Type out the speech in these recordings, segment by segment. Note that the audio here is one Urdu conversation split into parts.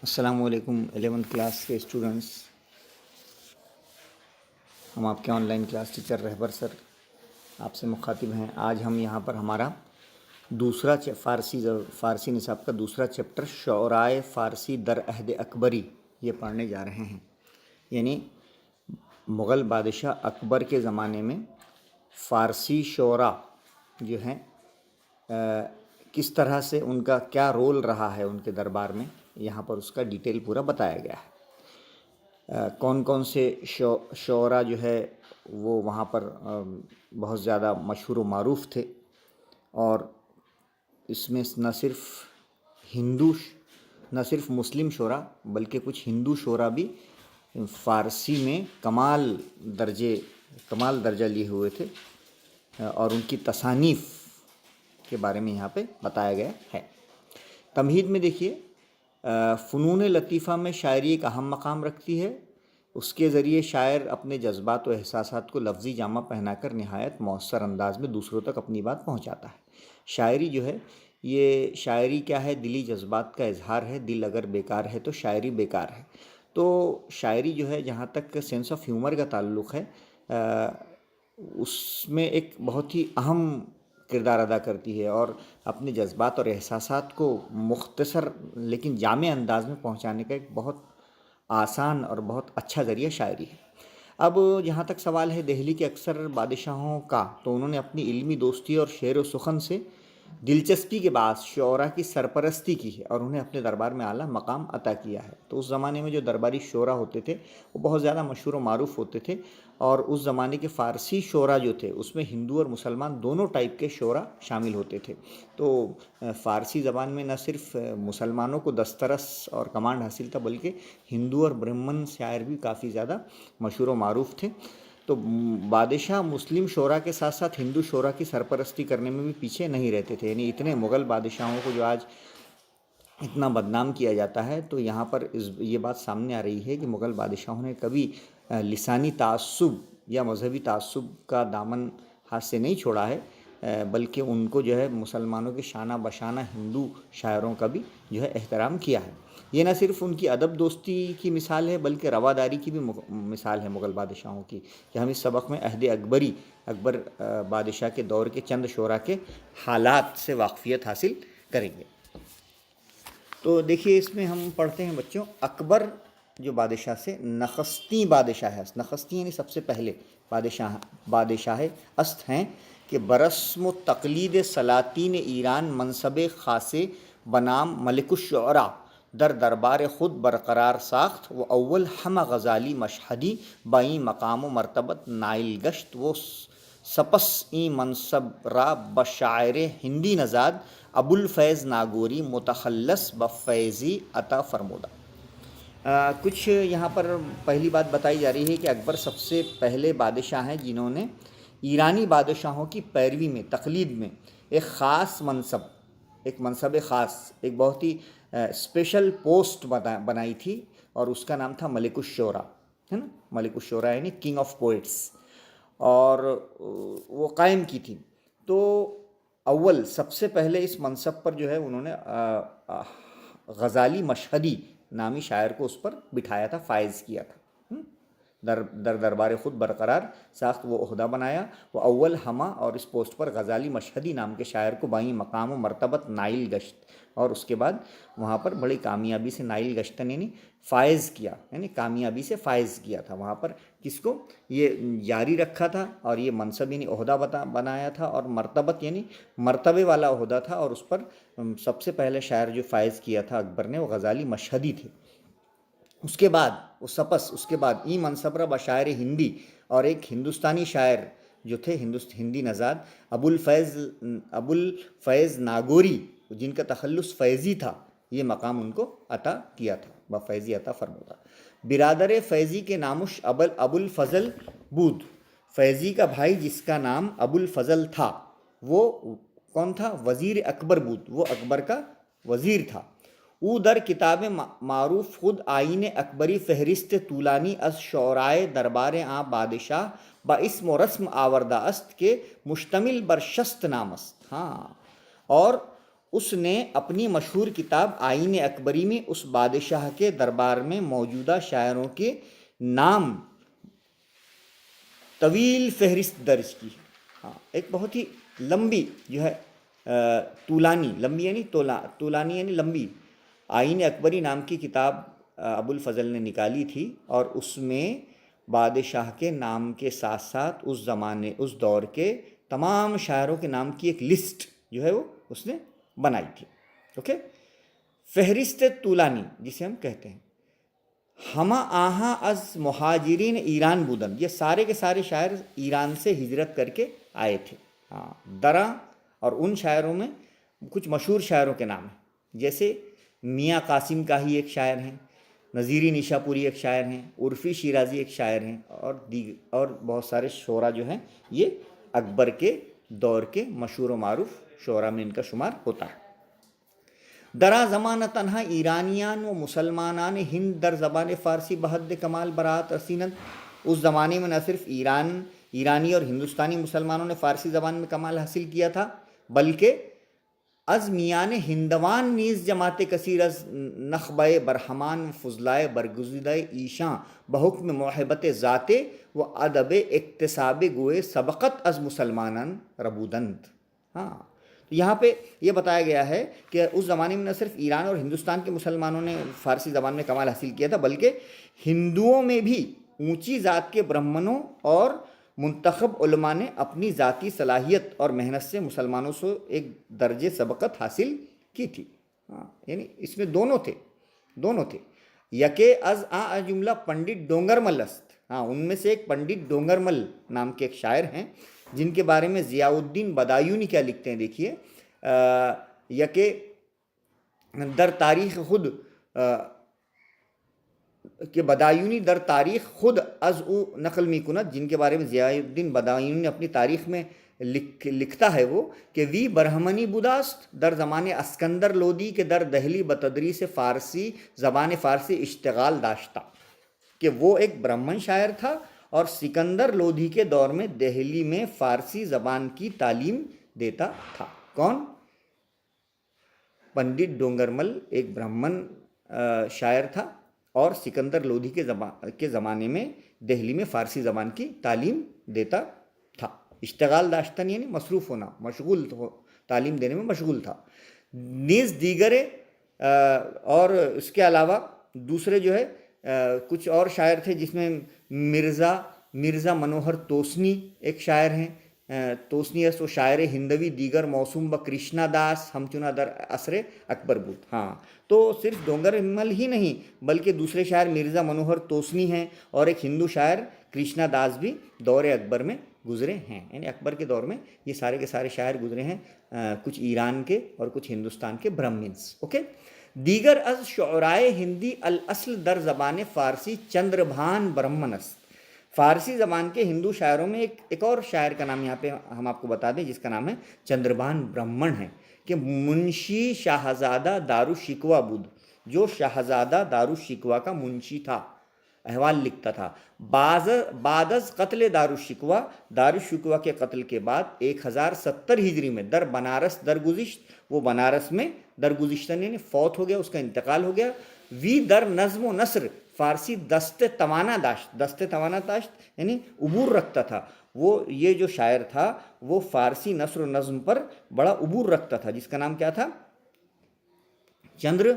السلام علیکم 11th کلاس کے اسٹوڈنٹس. ہم آپ کے آن لائن کلاس ٹیچر رہبر سر آپ سے مخاطب ہیں. آج ہم یہاں پر ہمارا دوسرا فارسی نصاب کا دوسرا چیپٹر شعرائے فارسی در عہد اکبری یہ پڑھنے جا رہے ہیں. یعنی مغل بادشاہ اکبر کے زمانے میں فارسی شعراء جو ہیں کس طرح سے ان کا کیا رول رہا ہے ان کے دربار میں، یہاں پر اس کا ڈیٹیل پورا بتایا گیا ہے. کون کون سے شعراء جو ہے وہ وہاں پر بہت زیادہ مشہور و معروف تھے، اور اس میں نہ صرف مسلم شعراء بلکہ کچھ ہندو شعراء بھی فارسی میں کمال درجہ لیے ہوئے تھے، اور ان کی تصانیف کے بارے میں یہاں پہ بتایا گیا ہے. تمہید میں دیکھیے، فنون لطیفہ میں شاعری ایک اہم مقام رکھتی ہے. اس کے ذریعے شاعر اپنے جذبات و احساسات کو لفظی جامہ پہنا کر نہایت مؤثر انداز میں دوسروں تک اپنی بات پہنچاتا ہے. شاعری جو ہے، یہ شاعری کیا ہے؟ دلی جذبات کا اظہار ہے. دل اگر بیکار ہے تو شاعری بیکار ہے. تو شاعری جو ہے، جہاں تک سینس آف ہیومر کا تعلق ہے، اس میں ایک بہت ہی اہم کردار ادا کرتی ہے، اور اپنے جذبات اور احساسات کو مختصر لیکن جامع انداز میں پہنچانے کا ایک بہت آسان اور بہت اچھا ذریعہ شاعری ہے. اب جہاں تک سوال ہے دہلی کے اکثر بادشاہوں کا، تو انہوں نے اپنی علمی دوستی اور شعر و سخن سے دلچسپی کے باعث شعراء کی سرپرستی کی ہے اور انہیں اپنے دربار میں اعلیٰ مقام عطا کیا ہے. تو اس زمانے میں جو درباری شعراء ہوتے تھے وہ بہت زیادہ مشہور و معروف ہوتے تھے، اور اس زمانے کے فارسی شعراء جو تھے اس میں ہندو اور مسلمان دونوں ٹائپ کے شعراء شامل ہوتے تھے. تو فارسی زبان میں نہ صرف مسلمانوں کو دسترس اور کمانڈ حاصل تھا، بلکہ ہندو اور برہمن شاعر بھی کافی زیادہ مشہور و معروف تھے. تو بادشاہ مسلم شعراء کے ساتھ ساتھ ہندو شعراء کی سرپرستی کرنے میں بھی پیچھے نہیں رہتے تھے. یعنی اتنے مغل بادشاہوں کو جو آج اتنا بدنام کیا جاتا ہے، تو یہاں پر یہ بات سامنے آ رہی ہے کہ مغل بادشاہوں نے کبھی لسانی تعصب یا مذہبی تعصب کا دامن ہاتھ سے نہیں چھوڑا ہے، بلکہ ان کو جو ہے مسلمانوں کے شانہ بشانہ ہندو شاعروں کا بھی جو ہے احترام کیا ہے. یہ نہ صرف ان کی ادب دوستی کی مثال ہے بلکہ رواداری کی بھی مثال ہے مغل بادشاہوں کی، کہ ہم اس سبق میں عہد اکبر بادشاہ کے دور کے چند شعراء کے حالات سے واقفیت حاصل کریں گے. تو دیکھیے، اس میں ہم پڑھتے ہیں بچوں، اکبر جو بادشاہ سے نخستی بادشاہ ہے، نخستی یعنی سب سے پہلے بادشاہ است ہیں، کہ برسم و تقلید سلاطین ایران منصب خاصے بنام ملک الشعراء در دربار خود برقرار ساخت. وہ اول ہم غزالی مشہدی بائیں مقام و مرتبت نائل گشت. وہ سپس این منصب را بشاعر ہندی نژاد ابوالفیض ناگوری متخلص بفیضی عطا فرمودہ. کچھ یہاں پر پہلی بات بتائی جا رہی ہے کہ اکبر سب سے پہلے بادشاہ ہیں جنہوں نے ایرانی بادشاہوں کی پیروی میں، تقلید میں ایک خاص منصب خاص، ایک بہت ہی اسپیشل پوسٹ بنائی تھی، اور اس کا نام تھا ملک الشعراء، ہے نا. ملک الشعراء یعنی کنگ آف پوئٹس، اور وہ قائم کی تھی. تو اول سب سے پہلے اس منصب پر جو ہے انہوں نے غزالی مشہدی نامی شاعر کو اس پر بٹھایا تھا، فائز کیا تھا. دربار خود برقرار ساخت وہ عہدہ بنایا. وہ اول ہمہ، اور اس پوسٹ پر غزالی مشہدی نام کے شاعر کو بائیں مقام و مرتبت نائل گشت، اور اس کے بعد وہاں پر بڑی کامیابی سے نائل گشتن یعنی فائز کیا، یعنی کامیابی سے فائز کیا تھا. وہاں پر کس کو یہ جاری رکھا تھا، اور یہ منصب یعنی عہدہ بنایا تھا، اور مرتبت یعنی مرتبے والا عہدہ تھا، اور اس پر سب سے پہلے شاعر جو فائز کیا تھا اکبر نے وہ غزالی مشہدی تھے. اس کے بعد اس کے بعد ای منصبرہ بشاعر ہندی، اور ایک ہندوستانی شاعر جو تھے ہندی نژاد ابوالفیض ناگوری، جن کا تخلص فیضی تھا، یہ مقام ان کو عطا کیا تھا، بفیضی عطا فرمودہ. برادر فیضی کے نامش ابوالفضل بود. فیضی کا بھائی جس کا نام ابوالفضل تھا وہ کون تھا؟ وزیر اکبر بود، وہ اکبر کا وزیر تھا. او در کتاب معروف خود آئین اکبری فہرست طولانی از شعرائے دربار آں بادشاہ با اسم و رسم آوردہ است کے مشتمل بر شست نام است. ہاں، اور اس نے اپنی مشہور کتاب آئین اکبری میں اس بادشاہ کے دربار میں موجودہ شاعروں کے نام طویل فہرست درج کی. ہاں، ایک بہت ہی لمبی جو ہے طولانی، لمبی یعنی طولانی یعنی لمبی، آئین اکبری نام کی کتاب ابو الفضل نے نکالی تھی، اور اس میں بادشاہ کے نام کے ساتھ ساتھ اس دور کے تمام شاعروں کے نام کی ایک لسٹ جو ہے وہ اس نے بنائی تھی. اوکے، فہرست طولانی جسے ہم کہتے ہیں. ہما آہاں از مہاجرین ایران بودن، یہ سارے کے سارے شاعر ایران سے ہجرت کر کے آئے تھے. ہاں، درا، اور ان شاعروں میں کچھ مشہور شاعروں کے نام ہیں، جیسے میاں قاسم کاہی ایک شاعر ہیں، نظیری نشاپوری ایک شاعر ہیں، عرفی شیرازی ایک شاعر ہیں، اور بہت سارے شعراء جو ہیں یہ اکبر کے دور کے مشہور و معروف شعراء میں ان کا شمار ہوتا ہے. درا زمانہ تنہا ایرانیان و مسلمانان ہند در زبان فارسی بحد کمال برات رسینند. اس زمانے میں نہ صرف ایرانی اور ہندوستانی مسلمانوں نے فارسی زبان میں کمال حاصل کیا تھا، بلکہ از میان ہندوان نیز جماعت کثیر از نخبہ برہمان فضلائے برگزیدہ ایشاں بحکم محبت ذات و ادب اکتساب گوئے سبقت از مسلمانان ربودند. ہاں، یہاں پہ یہ بتایا گیا ہے کہ اس زمانے میں نہ صرف ایران اور ہندوستان کے مسلمانوں نے فارسی زبان میں کمال حاصل کیا تھا، بلکہ ہندوؤں میں بھی اونچی ذات کے برہمنوں اور منتخب علماء نے اپنی ذاتی صلاحیت اور محنت سے مسلمانوں سے ایک درجے سبقت حاصل کی تھی. ہاں، یعنی اس میں دونوں تھے. یکے از جملہ پنڈت ڈونگر مل است. ہاں، ان میں سے ایک پنڈت ڈونگر مل نام کے ایک شاعر ہیں، جن کے بارے میں ضیاء الدین بدایونی کیا لکھتے ہیں، دیکھیے. یکے در تاریخ خود کہ بدایونی در تاریخ خود از او نقل می کند، جن کے بارے میں ضیاء الدین بدایونی نے اپنی تاریخ میں لکھتا ہے وہ کہ وی برہمنی بوداست در زمان اسکندر لودی کے در دہلی بتدریس فارسی زبان فارسی اشتغال داشتا، کہ وہ ایک برہمن شاعر تھا اور سکندر لودھی کے دور میں دہلی میں فارسی زبان کی تعلیم دیتا تھا. کون؟ پنڈت ڈونگر مل ایک برہمن شاعر تھا اور سکندر لودھی کے زمانے میں دہلی میں فارسی زبان کی تعلیم دیتا تھا. اشتغال داشتن یعنی مصروف ہونا، مشغول تعلیم دینے میں مشغول تھا. نیز دیگرے، اور اس کے علاوہ دوسرے جو ہے کچھ اور شاعر تھے، جس میں مرزا منوہر توسنی ایک شاعر ہیں. توسنی است و شاعر ہندوی دیگر موسوم ب کرشنا داس ہمچنا در عصر اکبر بود. ہاں، تو صرف ڈونگر مل ہی نہیں بلکہ دوسرے شاعر مرزا منوہر توسنی ہیں، اور ایک ہندو شاعر کرشنا داس بھی دور اکبر میں گزرے ہیں. یعنی اکبر کے دور میں یہ سارے کے سارے شاعر گزرے ہیں، کچھ ایران کے اور کچھ ہندوستان کے برہمنس. اوکے. دیگر از شعرائے ہندی الاصل در زبان فارسی چندربھان برہمن است. فارسی زبان کے ہندو شاعروں میں ایک اور شاعر کا نام یہاں پہ ہم آپ کو بتا دیں، جس کا نام ہے چندربھان برہمن ہے، کہ منشی شاہزادہ دارالشکوہ بود، جو شاہزادہ دارالشکوہ کا منشی تھا، احوال لکھتا تھا. بعد از قتل دارالشکوہ کے قتل کے بعد 1070 ہجری میں در بنارس درگزشت، وہ بنارس میں درگزشتہ یعنی فوت ہو گیا، اس کا انتقال ہو گیا. وی در نظم و نثر فارسی دست توانا داشت یعنی عبور رکھتا تھا. وہ یہ جو شاعر تھا وہ فارسی نثر و نظم پر بڑا عبور رکھتا تھا، جس کا نام کیا تھا؟ چندر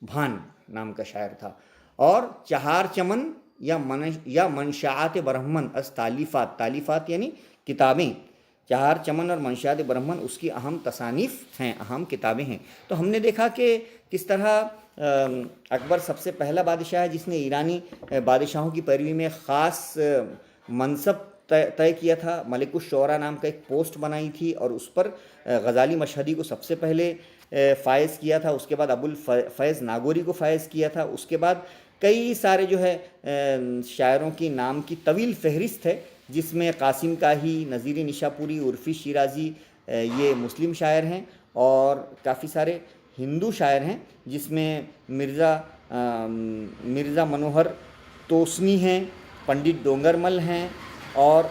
بھان نام کا شاعر تھا. اور چہار چمن یا منشاعات برہمن از تالیفات یعنی کتابیں، چہار چمن اور منشاعات برہمن اس کی اہم تصانیف ہیں، اہم کتابیں ہیں. تو ہم نے دیکھا کہ کس طرح اکبر سب سے پہلا بادشاہ ہے جس نے ایرانی بادشاہوں کی پیروی میں خاص منصب طے کیا تھا. ملک الشعراء نام کا ایک پوسٹ بنائی تھی اور اس پر غزالی مشہدی کو سب سے پہلے فائز کیا تھا. اس کے بعد ابو الفیض ناگوری کو فائز کیا تھا. اس کے بعد کئی سارے جو ہے شاعروں کی نام کی طویل فہرست ہے، جس میں قاسم کاہی، نظیری نشاپوری، عرفی شیرازی یہ مسلم شاعر ہیں، اور کافی سارے ہندو شاعر ہیں جس میں مرزا منوہر توسنی ہیں، پنڈت ڈونگر مل ہیں، اور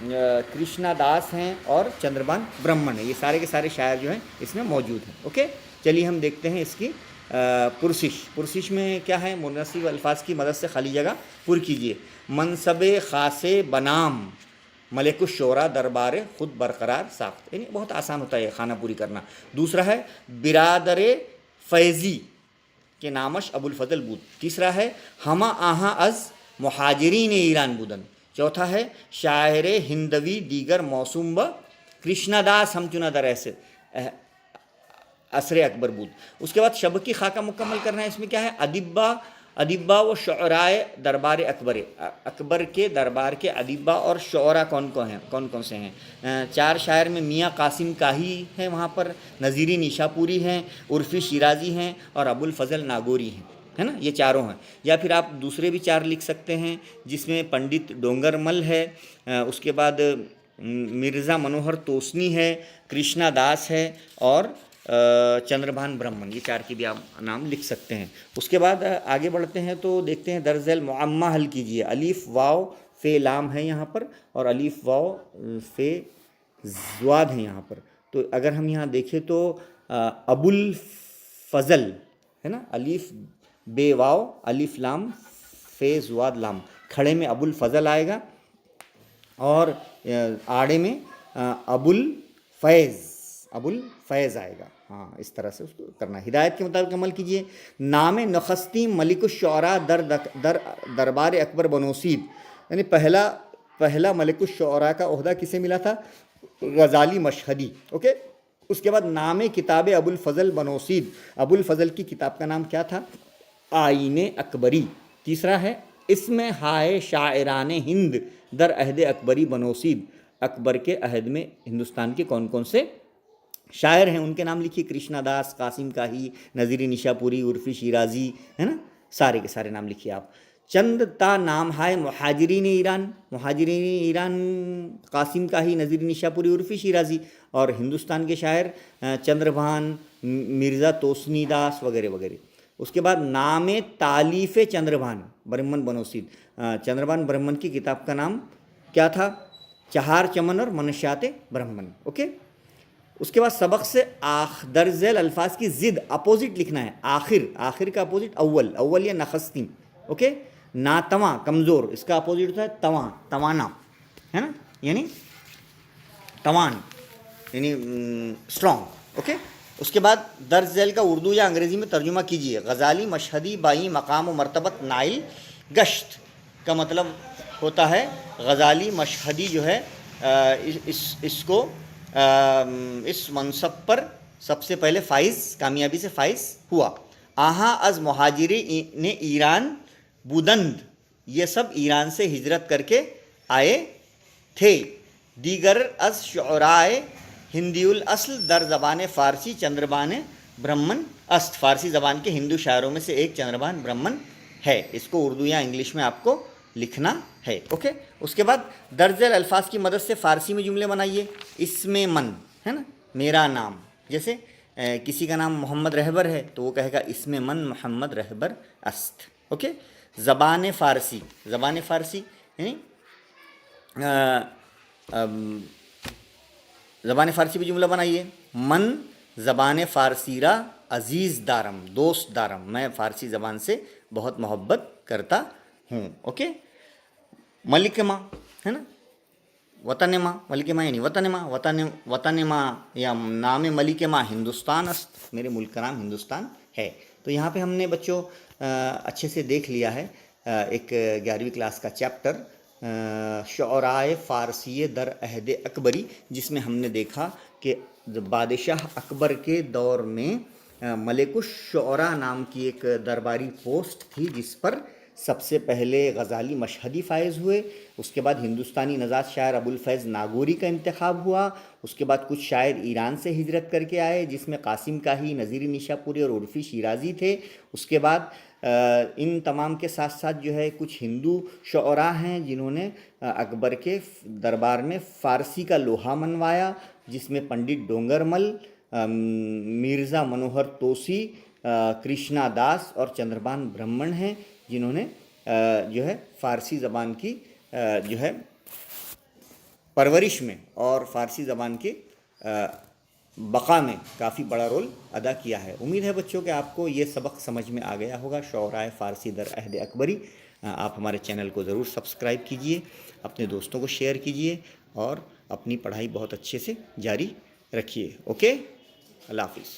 کرشنا داس ہیں اور چندربان برہمن ہیں. یہ سارے کے سارے شاعر جو ہیں اس میں موجود ہیں. اوکے, چلیے ہم دیکھتے ہیں اس کی پرسش میں کیا ہے. مناسب الفاظ کی مدد سے خالی جگہ پر کیجیے. منصب خاص بنام ملک الشعراء دربار خود برقرار ساخت, یعنی بہت آسان ہوتا ہے خانہ پوری کرنا. دوسرا ہے برادر فیضی کے نامش ابو الفضل بود. تیسرا ہے ہما آہاں از مہاجرین ایران بودن. چوتھا ہے شاعر ہندوی دیگر موسوم ب کرشنا داس ہم چنا در ایسے عصر اکبر بود. اس کے بعد شب کی خاکہ مکمل کرنا ہے. اس میں کیا ہے ادیبہ و شعرائے دربار اکبر. اکبر کے دربار کے ادیبہ اور شعراء کون کون سے ہیں. 4 شاعر میں میاں قاسم کاہی ہیں, وہاں پر نظیری نیشاپوری ہیں, عرفی شیرازی ہیں اور ابو الفضل ناگوری ہیں, ہے نا, یہ چاروں ہیں. یا پھر آپ دوسرے بھی 4 لکھ سکتے ہیں جس میں پنڈت ڈونگر مل ہے, اس کے بعد مرزا منوہر توسنی ہے, کرشنا داس ہے اور چندربان برہمن. یہ 4 کی بھی آپ نام لکھ سکتے ہیں. اس کے بعد آگے بڑھتے ہیں تو دیکھتے ہیں درج ذیل معمہ حل کیجیے. الف واو فے لام ہے یہاں پر اور الف واو فے زواد ہیں یہاں پر. تو اگر ہم یہاں دیکھیں تو ابو الفضل ہے نا, الف بے واو الف لام فے زواد لام, کھڑے میں ابو الفضل آئے گا اور آڑے میں ابو الفیض آئے گا. ہاں, اس طرح سے اس کو کرنا ہے. ہدایت کے مطابق عمل کیجیے. نام نخستی ملک الشعراء دربار اکبر بنوسید, یعنی پہلا ملک الشعراء کا عہدہ کسے ملا تھا؟ غزالی مشہدی. اوکے, اس کے بعد نام کتاب ابو الفضل بنوسید. ابو الفضل کی کتاب کا نام کیا تھا؟ آئین اکبری. تیسرا ہے اسم ہائے شاعران ہند در عہد اکبری بنوسید. اکبر کے عہد میں ہندوستان کے کون کون سے شاعر ہیں ان کے نام لکھیے. کرشنا داس, قاسم کاہی, نظیری نیشاپوری, عرفی شیرازی, ہے نا, سارے کے سارے نام لکھیے آپ. چند تا نام ہے مہاجرین ایران قاسم کاہی, نظیری نیشاپوری, عرفی شیرازی. اور ہندوستان کے شاعر چندربھان, مرزا توسنی داس وغیرہ وغیرہ. اس کے بعد نام تالیف چندربھان برہمن بنوسید. چندربان برہمن کی کتاب کا نام کیا تھا؟ چہار چمن اور منشیات برہمن. اوکے, اس کے بعد سبق سے درج ذیل الفاظ کی ضد اپوزٹ لکھنا ہے. آخر کا اپوزٹ اول یا نخستین. اوکے, ناتواں کمزور, اس کا اپوزٹ ہوتا ہے توانا, ہے نا, یعنی توان یعنی اسٹرانگ. اوکے, اس کے بعد درج ذیل کا اردو یا انگریزی میں ترجمہ کیجیے. غزالی مشہدی بائی مقام و مرتبت نائل گشت کا مطلب ہوتا ہے غزالی مشہدی جو ہے اس کو اس منصب پر سب سے پہلے کامیابی سے فائز ہوا. آہاں از مہاجری نے ایران بودند, یہ سب ایران سے ہجرت کر کے آئے تھے. دیگر از شعرائے ہندی الاصل در زبان فارسی چندربان برہمن است. فارسی زبان کے ہندو شاعروں میں سے ایک چندربان برہمن ہے. اس کو اردو یا انگلش میں آپ کو لکھنا ہے. اوکے, اس کے بعد درج ذیل الفاظ کی مدد سے فارسی میں جملے بنائیے. اسم من ہے نا, میرا نام. جیسے کسی کا نام محمد رہبر ہے تو وہ کہے گا اسم من محمد رہبر است. اوکے, زبان فارسی یعنی زبان فارسی بھی جملہ بنائیے. من زبان فارسی را عزیز دارم, دوست دارم, میں فارسی زبان سے بہت محبت کرتا ہوں. اوکے, ملک ماں ہے نا, وطن ماں, ملک ماں یعنی وطن ماں یا نام ملک ماں ہندوستان است, میرے ملک کا نام ہندوستان ہے. تو یہاں پہ ہم نے بچوں اچھے سے دیکھ لیا ہے ایک 11ویں کلاس کا چیپٹر شعرائے فارسی در عہد اکبری, جس میں ہم نے دیکھا کہ بادشاہ اکبر کے دور میں ملک الشعراء نام کی ایک درباری پوسٹ تھی جس پر سب سے پہلے غزالی مشہدی فائز ہوئے. اس کے بعد ہندوستانی نژاد شاعر ابو الفیض ناگوری کا انتخاب ہوا. اس کے بعد کچھ شاعر ایران سے ہجرت کر کے آئے جس میں قاسم کاہی, نظیری نیشاپوری اور عرفی شیرازی تھے. اس کے بعد ان تمام کے ساتھ ساتھ جو ہے کچھ ہندو شعراء ہیں جنہوں نے اکبر کے دربار میں فارسی کا لوہا منوایا, جس میں پنڈت ڈونگر مل, مرزا منوہر توسی, کرشنا داس اور چندربان برہمن ہیں جنہوں نے جو ہے فارسی زبان کی جو ہے پرورش میں اور فارسی زبان کے بقا میں کافی بڑا رول ادا کیا ہے۔ امید ہے بچوں کہ آپ کو یہ سبق سمجھ میں آ گیا ہوگا، شعراء فارسی در عہد اکبری۔ آپ ہمارے چینل کو ضرور سبسکرائب کیجئے، اپنے دوستوں کو شیئر کیجئے اور اپنی پڑھائی بہت اچھے سے جاری رکھیے۔ اوکے، اللہ حافظ۔